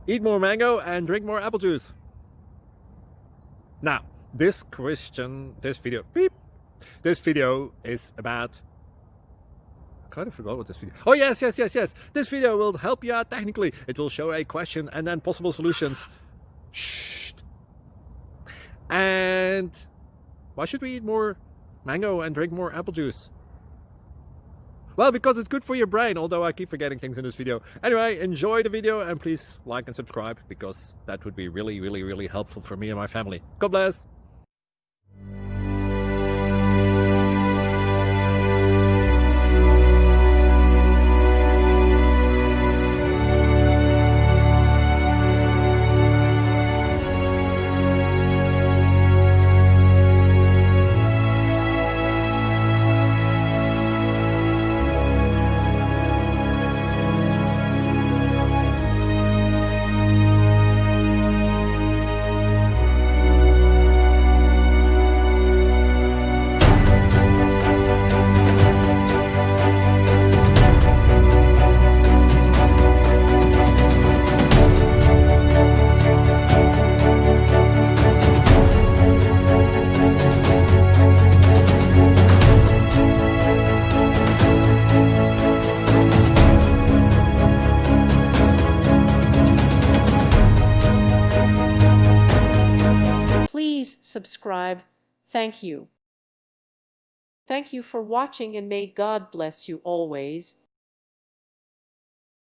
Eat more mango and drink more apple juice. Now, this video is about, I kind of forgot what this video. Oh, yes. This video will help you out technically. It will show a question and then possible solutions. Shh. And why should we eat more mango and drink more apple juice? Well, because it's good for your brain, although I keep forgetting things in this video. Anyway, enjoy the video and please like and subscribe, because that would be really helpful for me and my family. God bless. Please subscribe. Thank you. Thank you for watching, and may God bless you always.